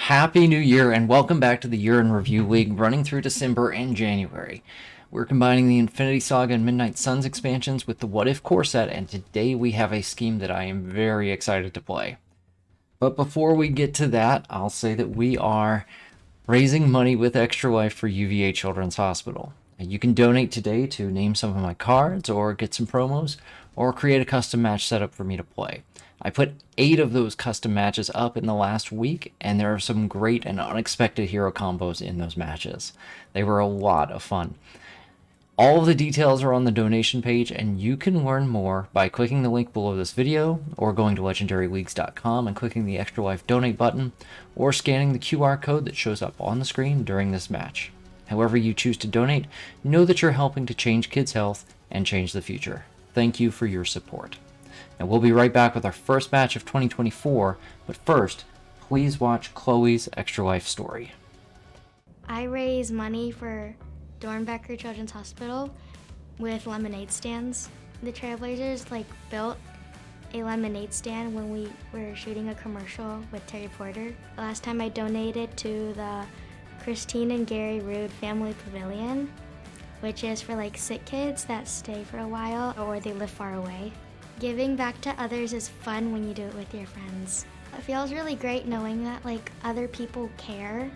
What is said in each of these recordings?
Happy New Year and welcome back to the Year in Review League running through December and January. We're combining the Infinity Saga and Midnight Suns expansions with the What If core set, and today we have a scheme that I am very excited to play. But before we get to that, I'll say that we are raising money with Extra Life for UVA Children's Hospital. You can donate today to name some of my cards or get some promos or create a custom match setup for me to play. I put 8 of those custom matches up in the last week, and there are some great and unexpected hero combos in those matches. They were a lot of fun. All of the details are on the donation page, and you can learn more by clicking the link below this video, or going to legendaryleagues.com and clicking the Extra Life donate button, or scanning the QR code that shows up on the screen during this match. However you choose to donate, know that you're helping to change kids' health and change the future. Thank you for your support. And we'll be right back with our first match of 2024, but first, please watch Chloe's Extra Life story. I raise money for Dornbecker Children's Hospital with lemonade stands. The Trailblazers built a lemonade stand when we were shooting a commercial with Terry Porter. The last time I donated to the Christine and Gary Rude Family Pavilion, which is for sick kids that stay for a while or they live far away. Giving back to others is fun when you do it with your friends. It feels really great knowing that other people care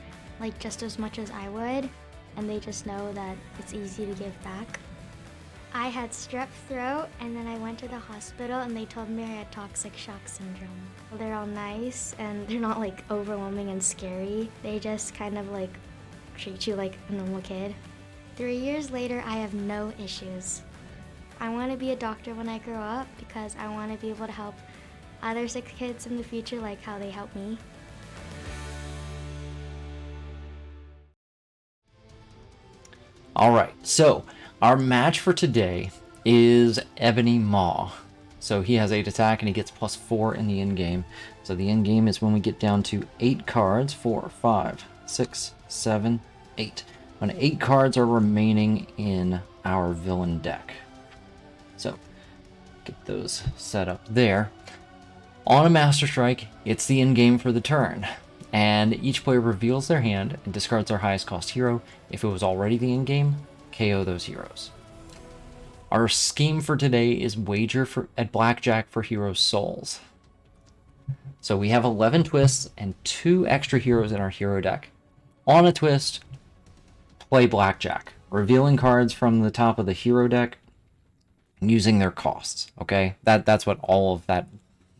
just as much as I would, and they just know that it's easy to give back. I had strep throat, and then I went to the hospital and they told me I had toxic shock syndrome. They're all nice and they're not overwhelming and scary. They just kind of treat you like a normal kid. 3 years later, I have no issues. I want to be a doctor when I grow up because I want to be able to help other sick kids in the future like how they help me. Alright, so our match for today is Ebony Maw. So he has 8 attack and he gets +4 in the end game. So the end game is when we get down to 8 cards, 4, 5, 6, 7, 8. When 8 cards are remaining in our villain deck. So, get those set up there. On a Master Strike, it's the end game for the turn, and each player reveals their hand and discards their highest cost hero. If it was already the end game, KO those heroes. Our scheme for today is wager at Blackjack for heroes' souls. So we have 11 twists and 2 extra heroes in our hero deck. On a twist, play Blackjack, revealing cards from the top of the hero deck using their costs. Okay, that's what all of that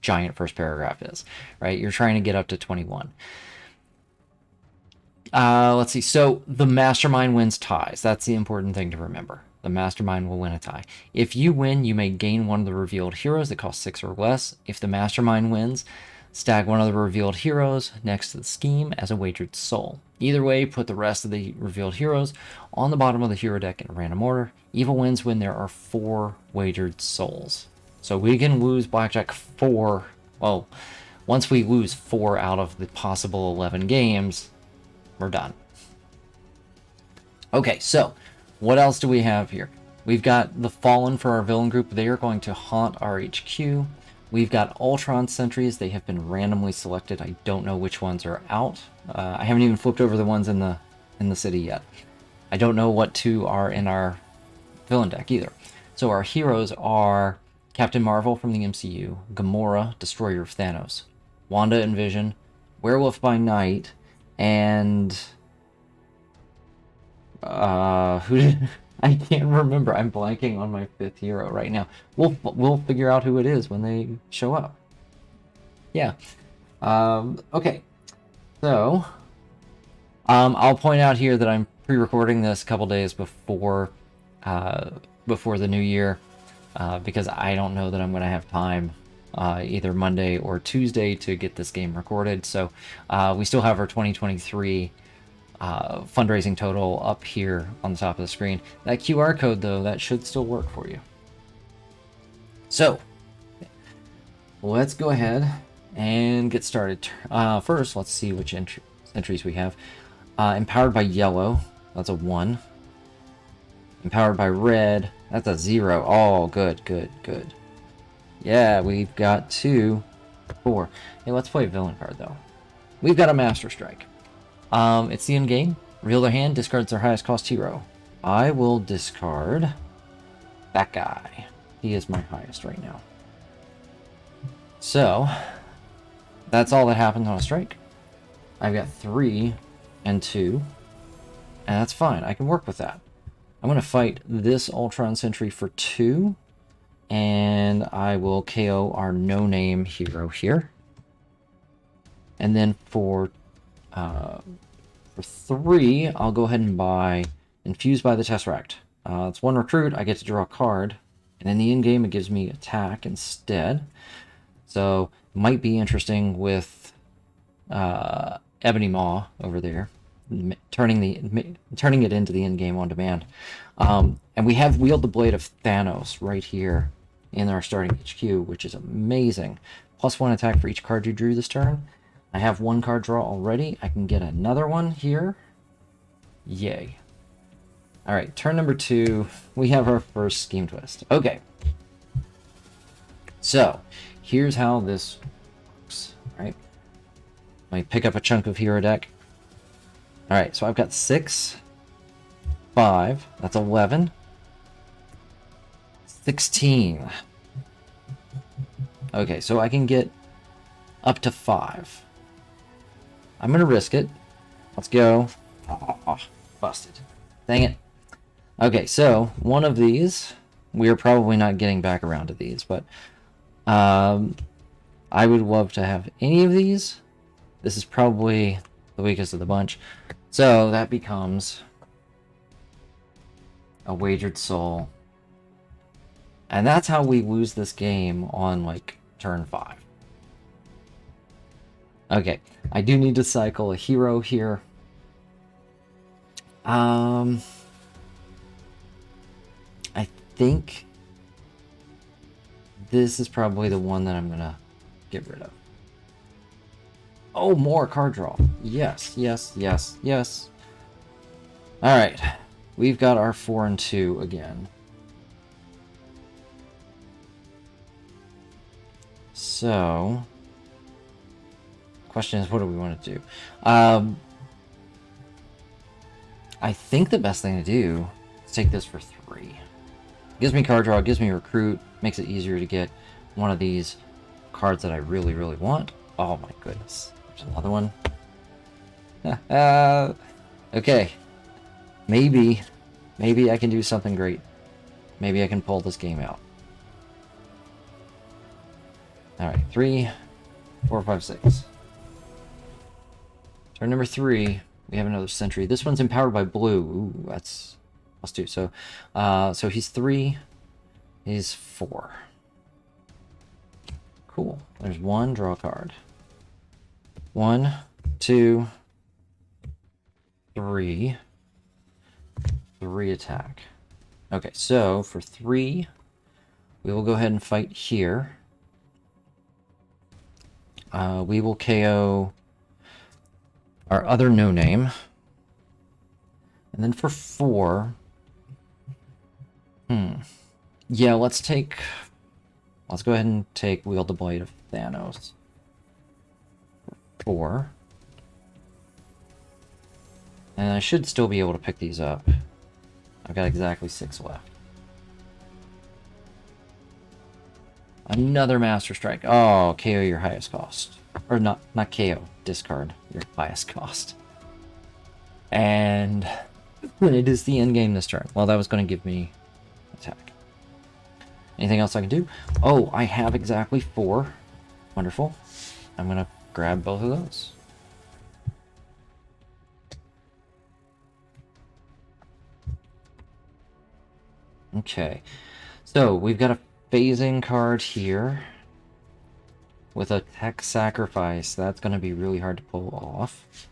giant first paragraph is, right? You're trying to get up to 21. Let's see. So the mastermind wins ties. That's the important thing to remember. The mastermind will win a tie. If you win, you may gain one of the revealed heroes that cost 6 or less. If the mastermind wins, stack one of the revealed heroes next to the scheme as a wagered soul. Either way, put the rest of the revealed heroes on the bottom of the hero deck in a random order. Evil wins when there are 4 wagered souls. So we can lose Blackjack 4. Well, once we lose 4 out of the possible 11 games, we're done. Okay, so what else do we have here? We've got the Fallen for our villain group. They are going to haunt our HQ. We've got Ultron sentries. They have been randomly selected. I don't know which ones are out. I haven't even flipped over the ones in the city yet. I don't know what 2 are in our villain deck either. So our heroes are Captain Marvel from the MCU, Gamora, Destroyer of Thanos, Wanda and Vision, Werewolf by Night, and who did I can't remember. I'm blanking on my 5th hero right now. We'll figure out who it is when they show up. Yeah. Okay. So, I'll point out here that I'm pre-recording this a couple days before the new year, because I don't know that I'm going to have time either Monday or Tuesday to get this game recorded. So, we still have our 2023 fundraising total up here on the top of the screen. That QR code, though, that should still work for you. So, let's go ahead and get started. First, let's see which entries we have. Empowered by Yellow, that's a 1. Empowered by Red, that's a 0. Oh, good. Yeah, we've got 2, 4. Hey, let's play a villain card, though. we've got a Master Strike. It's the end game. Reveal their hand, discards their highest cost hero. I will discard that guy. He is my highest right now. So, that's all that happens on a strike. I've got 3 and 2, and that's fine. I can work with that. I'm going to fight this Ultron Sentry for 2, and I will KO our no-name hero here. And then for 3, I'll go ahead and buy Infused by the Tesseract. It's 1 recruit, I get to draw a card, and in the end-game it gives me attack instead. So, it might be interesting with Ebony Maw over there, turning it into the end-game on demand. And we have Wield the Blade of Thanos right here in our starting HQ, which is amazing. +1 attack for each card you drew this turn. I have 1 card draw already. I can get another one here. Yay. Alright, turn number 2. We have our first Scheme Twist. Okay. So, here's how this works. Alright. Let me pick up a chunk of hero deck. Alright, so I've got 6, 5, that's 11, 16. Okay, so I can get up to 5. I'm going to risk it. Let's go. Oh, busted. Dang it. Okay, so one of these, we're probably not getting back around to these, but I would love to have any of these. This is probably the weakest of the bunch. So that becomes a Wagered Soul. And that's how we lose this game on, like, turn 5. Okay, I do need to cycle a hero here. I think this is probably the one that I'm gonna get rid of. Oh, more card draw. Yes, yes, yes, yes. Alright, we've got our 4 and 2 again. So, question is, what do we want to do? I think the best thing to do is take this for 3. Gives me card draw, gives me recruit, makes it easier to get one of these cards that I really, really want. Oh my goodness. There's another one. Okay. Maybe I can do something great. Maybe I can pull this game out. Alright, 3, 4, 5, 6. Turn number 3, we have another Sentry. This one's empowered by blue. Ooh, that's +2. So, so he's 3, he's 4. Cool. There's 1, draw a card. 1, 2, 3. 3 attack. Okay, so for 3, we will go ahead and fight here. We will KO our other no-name. And then for 4... Yeah, let's go ahead and take Wield the Blade of Thanos. 4. And I should still be able to pick these up. I've got exactly 6 left. Another Master Strike. Oh, KO your highest cost. Or not KO. Discard your highest cost. And it is the end game this turn. Well, that was going to give me attack. Anything else I can do? Oh, I have exactly 4. Wonderful. I'm going to grab both of those. Okay. So, we've got a phasing card here with a tech sacrifice. That's going to be really hard to pull off.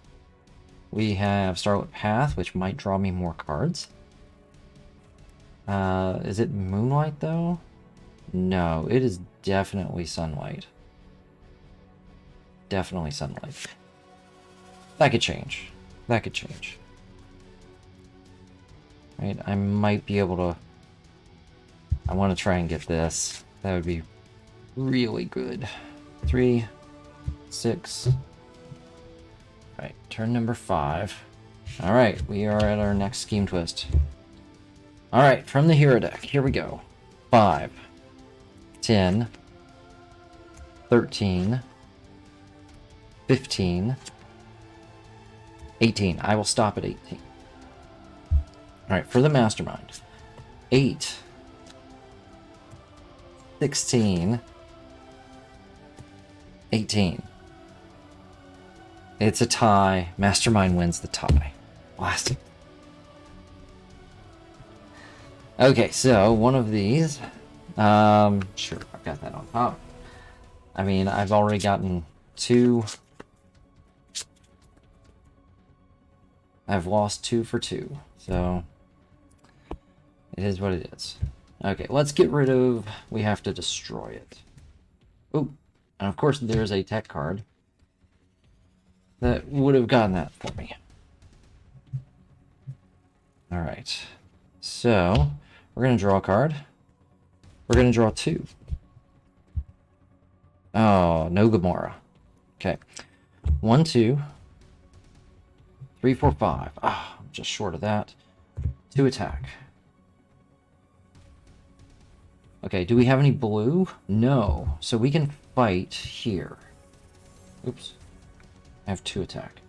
We have Starlit Path, which might draw me more cards. Is it Moonlight, though? No, it is definitely Sunlight. Definitely Sunlight. That could change. That could change. Right, I might be able to... I want to try and get this. That would be really good. 3, 6, turn number 5. All right, we are at our next scheme twist. All right, from the hero deck, here we go. 5, 10, 13, 15, 18. I will stop at 18. All right, for the mastermind. 8, 16, 18. It's a tie. Mastermind wins the tie. Blasting. Okay, so one of these. Sure, I've got that on top. I mean, I've already gotten 2. I've lost 2 for 2, so it is what it is. Okay, let's get rid of... We have to destroy it. Ooh, and of course there's a tech card that would have gotten that for me. Alright, so we're going to draw a card. We're going to draw 2. Oh, no Gamora. Okay, 1, 2, 3, 4, 5. Ah, I'm just short of that. 2 attack. Okay, do we have any blue? No, so we can fight here. Oops. I have 2 attack.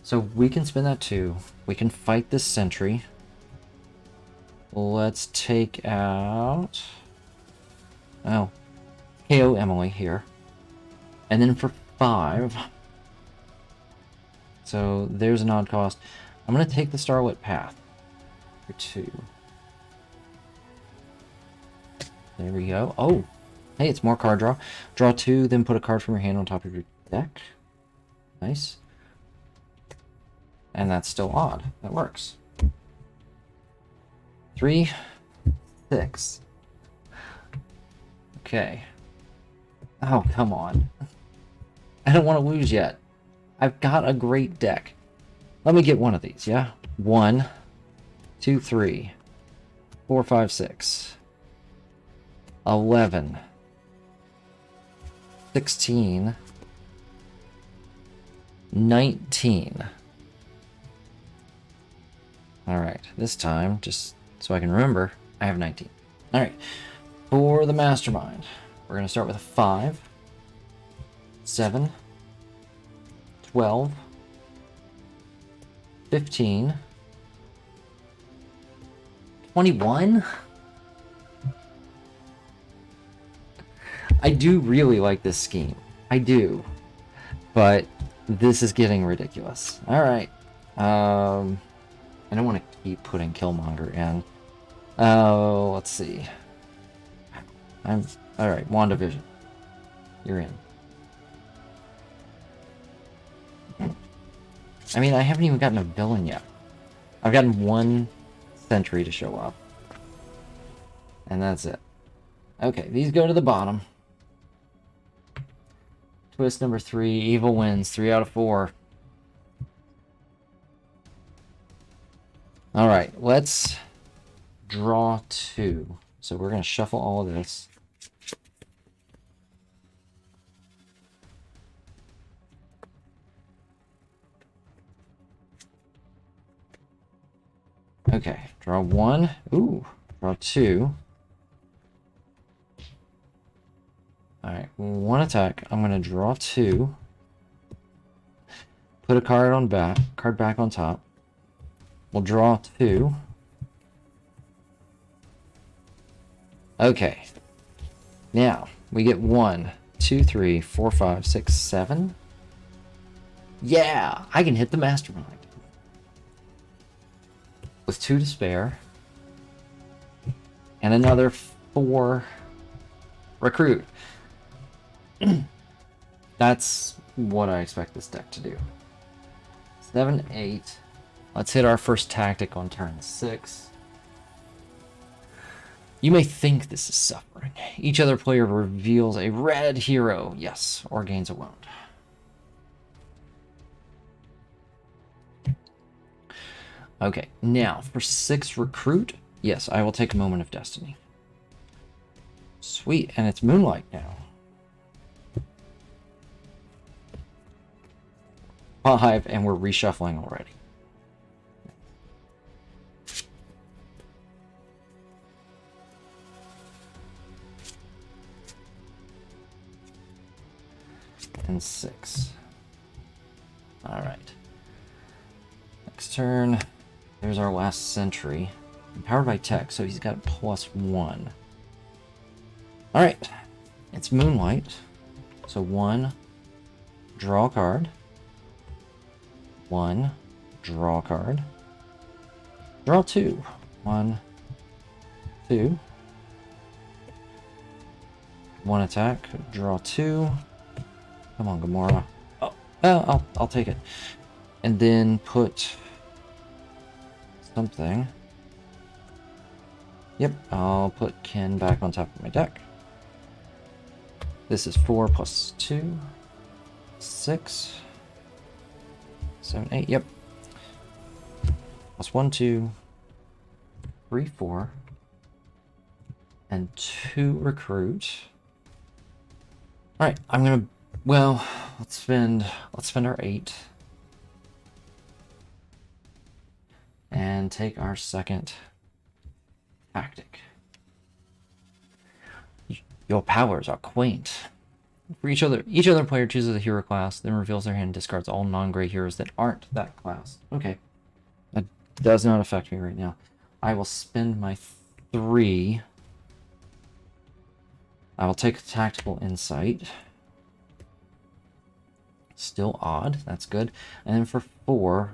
So we can spin that 2. We can fight this sentry. Let's take out... Oh. KO Emily here. And then for 5... So there's an odd cost. I'm going to take the Starlit Path for 2. There we go. Oh! Hey, it's more card draw. Draw 2, then put a card from your hand on top of your deck. Nice. And that's still odd. That works. 3, 6. Okay. Oh, come on. I don't want to lose yet. I've got a great deck. Let me get one of these, yeah? 1, 2, 3, 4, 5, 6, 11, 16, 19. Alright, this time, just so I can remember, I have 19. Alright, for the mastermind, we're going to start with a 5, 7, 12, 15, 21? I do really like this scheme. I do. But this is getting ridiculous. Alright. I don't want to keep putting Killmonger in. Oh, let's see. Alright, WandaVision. You're in. I mean, I haven't even gotten a villain yet. I've gotten 1 sentry to show up. And that's it. Okay, these go to the bottom. Twist number 3, evil wins, 3 out of 4. Alright, let's draw 2. So we're going to shuffle all of this. Okay, draw 1. Ooh, draw 2. Alright, 1 attack. I'm going to draw 2. Put a card back on top. We'll draw 2. Okay. Now, we get 1, 2, 3, 4, 5, 6, 7. Yeah, I can hit the mastermind. With 2 to spare. And another 4 recruit. That's what I expect this deck to do. 7, 8. Let's hit our first tactic on turn 6. You may think this is suffering. Each other player reveals a red hero, yes, or gains a wound. Okay, now for 6 recruit, yes, I will take a moment of destiny. Sweet, and it's Moonlight now. 5, and we're reshuffling already. And 6. Alright. Next turn, there's our last sentry. Powered by tech, so he's got +1. Alright. It's Moonlight. So 1, draw a card. 1, draw a card. Draw 2. 1, 2. 1 attack, draw 2. Come on, Gamora. Oh, well, I'll take it. And then put something. Yep, I'll put Ken back on top of my deck. This is 4 plus 2. 6. 7, 8, yep. Plus 1, 2, 3, 4. And 2 recruit. Alright, I'm gonna, well, let's spend our 8. And take our second tactic. Your powers are quaint. For each other player chooses a hero class, then reveals their hand and discards all non-gray heroes that aren't that class. Okay. That does not affect me right now. I will spend my 3. I will take Tactical Insight. Still odd. That's good. And then for 4,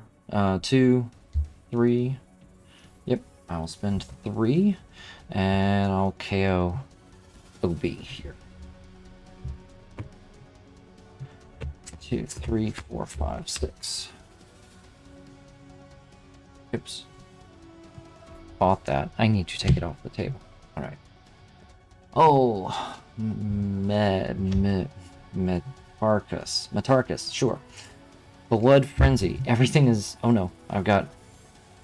2, 3. Yep. I will spend 3. And I'll KO OB here. 2, 3, 4, 5, 6. Oops. Bought that. I need to take it off the table. Alright. Oh, Metarcus, sure. Blood Frenzy. Everything is... Oh no, I've got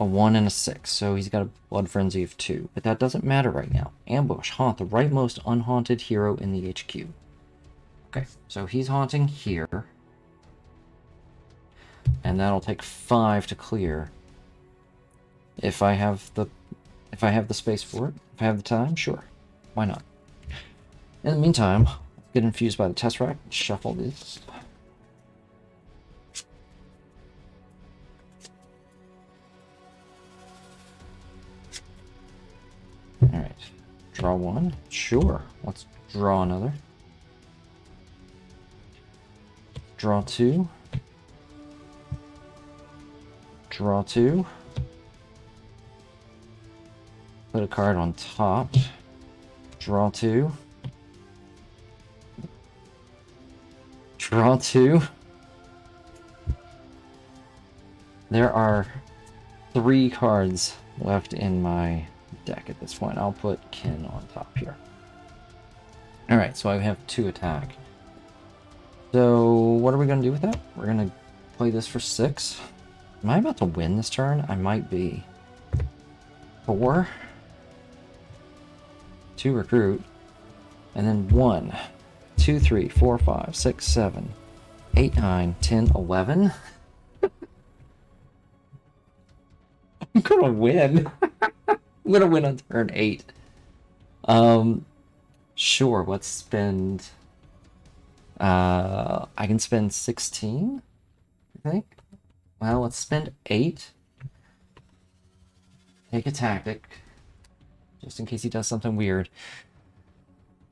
a 1 and a 6, so he's got a Blood Frenzy of 2. But that doesn't matter right now. Ambush. Haunt, the rightmost unhaunted hero in the HQ. Okay, so he's haunting here. And that'll take 5 to clear. If I have the space for it, if I have the time, sure. Why not? In the meantime, get infused by the Tesseract and shuffle this. Alright. Draw 1. Sure. Let's draw another. Draw 2. Draw 2. Put a card on top. Draw 2. Draw 2. There are 3 cards left in my deck at this point. I'll put Ken on top here. Alright, so I have 2 attack. So what are we going to do with that? We're going to play this for 6. Am I about to win this turn? I might be. 4. 2 recruit. And then 1, 2, 3, 4, 5, 6, 7, 8, 9, 10, 11. I'm gonna win. I'm gonna win on turn 8. Sure, let's spend... I can spend 16, I think. Well, let's spend 8. Take a tactic, just in case he does something weird.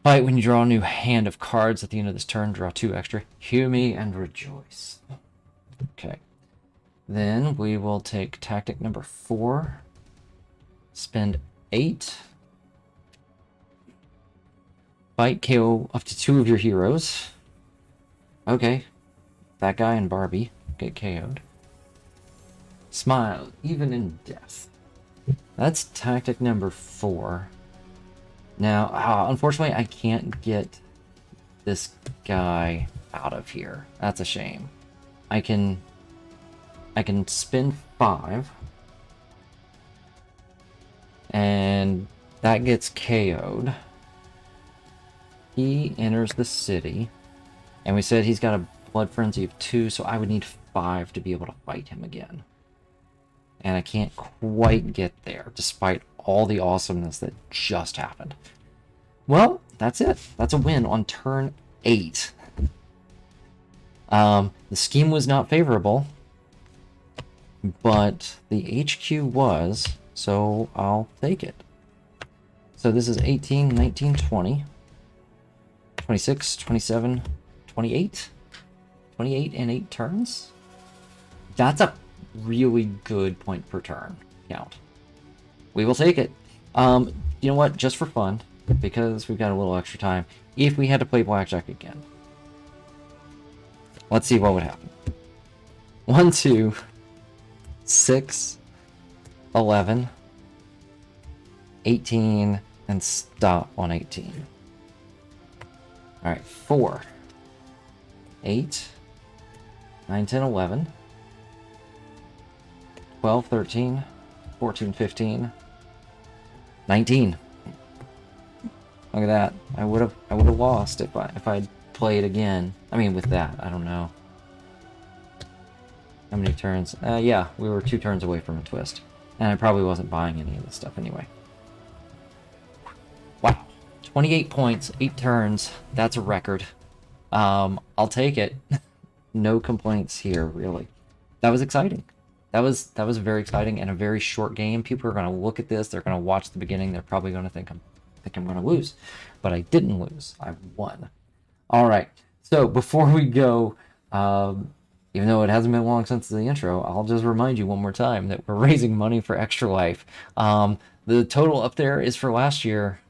Fight when you draw a new hand of cards at the end of this turn. Draw 2 extra. Hear me and rejoice. Okay. Then we will take tactic number 4. Spend 8. Fight, KO up to 2 of your heroes. Okay. That guy and Barbie get KO'd. Smile, even in death. That's tactic number 4. Now, unfortunately, I can't get this guy out of here. That's a shame. I can spend 5. And that gets KO'd. He enters the city. And we said he's got a Blood Frenzy of 2, so I would need 5 to be able to fight him again. And I can't quite get there, despite all the awesomeness that just happened. Well, that's it. That's a win on turn 8. The scheme was not favorable, but the HQ was, so I'll take it. So this is 18, 19, 20, 26, 27, 28. 28 and 8 turns? That's a really good point per turn count. We will take it. You know what? Just for fun, because we've got a little extra time, if we had to play Blackjack again, let's see what would happen. 1, 2, 6, 11, 18, and stop on 18. Alright, 4, 8, 9, 10, 11, 12, 13, 14, 15, 19. Look at that. I would have lost if I'd played again. I mean, with that, I don't know. How many turns? Yeah, we were 2 turns away from a twist. And I probably wasn't buying any of this stuff anyway. Wow. 28 points, 8 turns. That's a record. I'll take it. No complaints here, really. That was exciting. That was very exciting and a very short game. People are going to look at this. They're going to watch the beginning. They're probably going to think I'm going to lose. But I didn't lose. I won. All right. So before we go, even though it hasn't been long since the intro, I'll just remind you one more time that we're raising money for Extra Life. The total up there is for last year.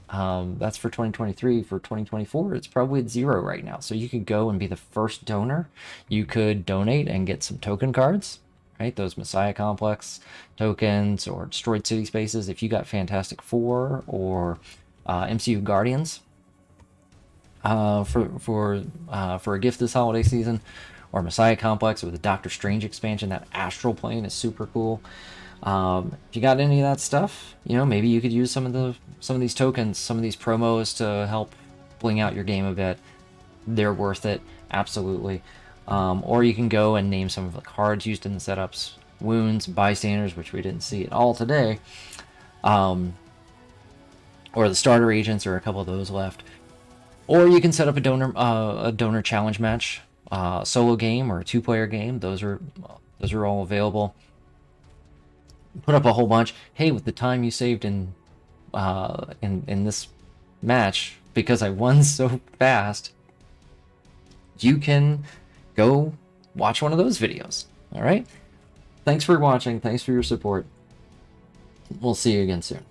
That's for 2023. For 2024, it's probably at 0 right now. So you could go and be the first donor. You could donate and get some token cards, right? Those Messiah Complex tokens or Destroyed City Spaces. If you got Fantastic Four or MCU Guardians for a gift this holiday season, or Messiah Complex with a Doctor Strange expansion, that Astral Plane is super cool. If you got any of that stuff, you know, maybe you could use some of these tokens, some of these promos to help bling out your game a bit. They're worth it, absolutely. Or you can go and name some of the cards used in the setups, wounds, bystanders, which we didn't see at all today, or the starter agents, or a couple of those left. Or you can set up a donor challenge match, solo game or a 2-player game. Those are all available. Put up a whole bunch. Hey, with the time you saved in this match, because I won so fast, you can go watch one of those videos. All right? Thanks for watching. Thanks for your support. We'll see you again soon.